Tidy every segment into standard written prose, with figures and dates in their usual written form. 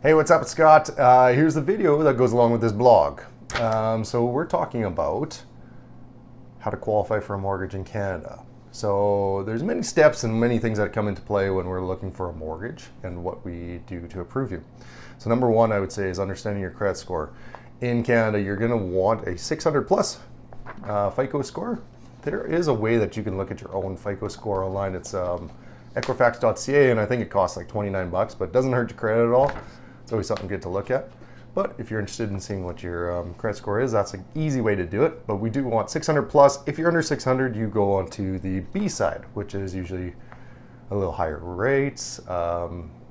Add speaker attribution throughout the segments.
Speaker 1: Hey, what's up, Scott? Here's the video that goes along with this blog. So we're talking about how to qualify for a mortgage in Canada. So there's many steps and many things that come into play when we're looking for a mortgage and what we do to approve you. So number one, I would say, is understanding your credit score. In Canada, you're going to want a 600 plus FICO score. There is a way that you can look at your own FICO score online. It's Equifax.ca, and I think it costs like 29 bucks, but it doesn't hurt your credit at all. It's always something good to look at. But if you're interested in seeing what your credit score is, that's an easy way to do it. But we do want 600 plus. If you're under 600, you go on to the B side, which is usually a little higher rates,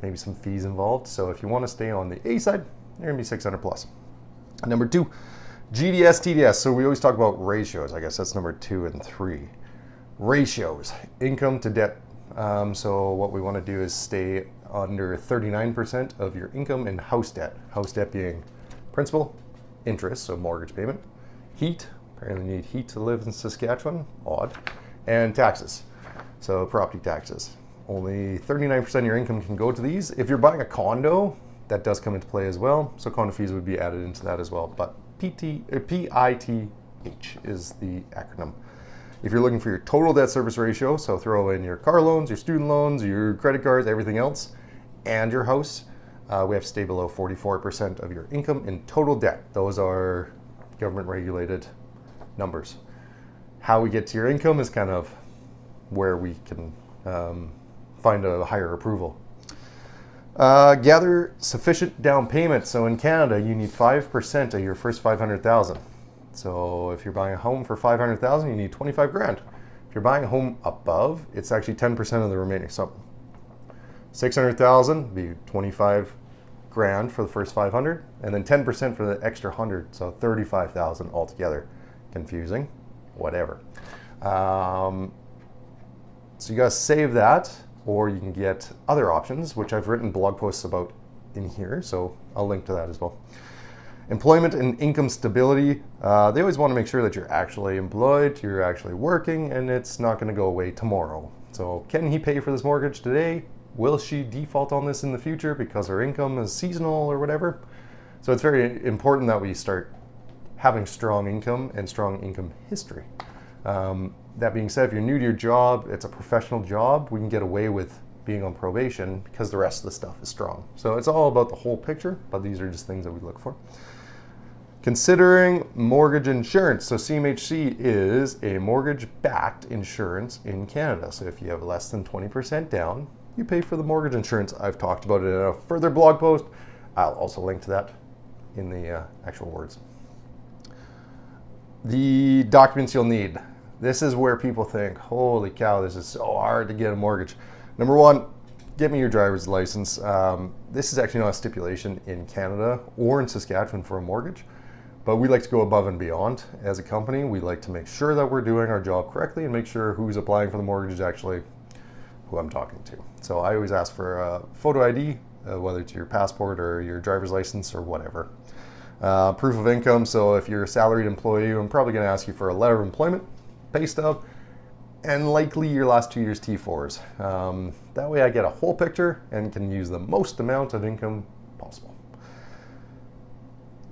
Speaker 1: maybe some fees involved. So if you want to stay on the A side, you're going to be 600 plus. Number two, GDS, TDS. So we always talk about ratios. I guess that's number 2 and 3. Ratios, income to debt. So what we want to do is stay under 39% of your income in house debt. House debt being principal, interest, so mortgage payment, heat, apparently you need heat to live in Saskatchewan, odd, and taxes, so property taxes. Only 39% of your income can go to these. If you're buying a condo, that does come into play as well, so condo fees would be added into that as well, but PITH is the acronym. If you're looking for your total debt service ratio, so throw in your car loans, your student loans, your credit cards, everything else, and your house, we have to stay below 44% of your income in total debt. Those are government regulated numbers. How we get to your income is kind of where we can find a higher approval. Gather sufficient down payment. So in Canada, you need 5% of your first 500,000. So if you're buying a home for 500,000, you need 25 grand. If you're buying a home above, it's actually 10% of the remaining. So 600,000 be 25 grand for the first 500, and then 10% for the extra 100, so 35,000 altogether. Confusing, whatever. So you guys save that, or you can get other options, which I've written blog posts about in here, so I'll link to that as well. Employment and income stability. They always want to make sure that you're actually employed, you're actually working, and it's not going to go away tomorrow. So can he pay for this mortgage today? Will she default on this in the future because her income is seasonal or whatever? So it's very important that we start having strong income and strong income history. That being said, if you're new to your job, it's a professional job, we can get away with being on probation because the rest of the stuff is strong. So it's all about the whole picture, but these are just things that we look for. Considering mortgage insurance. So CMHC is a mortgage-backed insurance in Canada. So if you have less than 20% down, you pay for the mortgage insurance. I've talked about it in a further blog post. I'll also link to that in the actual words. The documents you'll need. This is where people think, holy cow, this is so hard to get a mortgage. Number one, get me your driver's license. This is actually not a stipulation in Canada or in Saskatchewan for a mortgage, but we like to go above and beyond as a company. We like to make sure that we're doing our job correctly and make sure who's applying for the mortgage is actually who I'm talking to. So I always ask for a photo ID, whether it's your passport or your driver's license or whatever. Proof of income. So if you're a salaried employee, I'm probably going to ask you for a letter of employment, pay stub, and likely your last 2 years T4s. That way I get a whole picture and can use the most amount of income possible.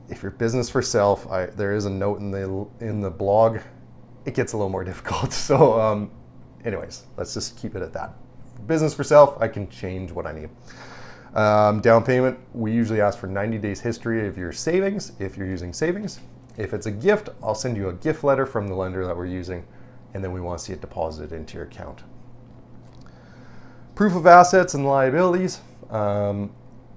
Speaker 1: If you're business for self, there is a note in the blog. It gets a little more difficult. So anyways, let's just keep it at that. Business for self, I can change what I need. Down payment, we usually ask for 90 days history of your savings if you're using savings. If it's a gift, I'll send you a gift letter from the lender that we're using, and then we want to see it deposited into your account. Proof of assets and liabilities.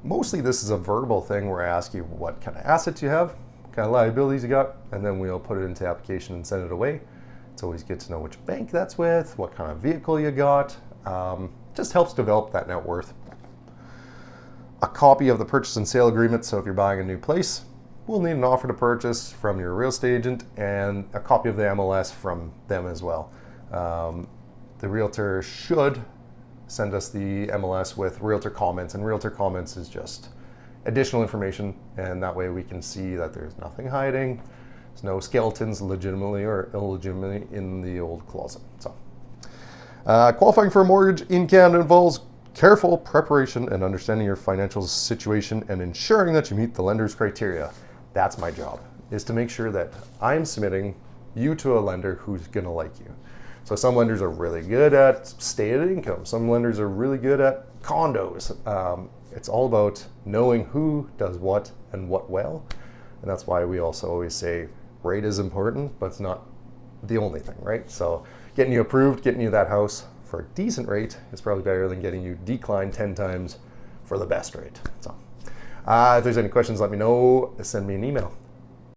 Speaker 1: Mostly this is a verbal thing where I ask you what kind of assets you have, what kind of liabilities you got, and then we'll put it into the application and send it away. It's always good to know which bank that's with, what kind of vehicle you got. Just helps develop that net worth. A copy of the purchase and sale agreement. So if you're buying a new place, we'll need an offer to purchase from your real estate agent and a copy of the MLS from them as well. The realtor should send us the MLS with realtor comments, and realtor comments is just additional information, and that way we can see that there's nothing hiding. There's no skeletons legitimately or illegitimately in the old closet. So qualifying for a mortgage in Canada involves careful preparation and understanding your financial situation and ensuring that you meet the lender's criteria. That's my job, is to make sure that I'm submitting you to a lender who's going to like you. So some lenders are really good at stated income. Some lenders are really good at condos. It's all about knowing who does what and what well. And that's why we also always say rate is important, but it's not the only thing, right? So getting you approved, getting you that house for a decent rate is probably better than getting you declined 10 times for the best rate. So if there's any questions, let me know. Send me an email.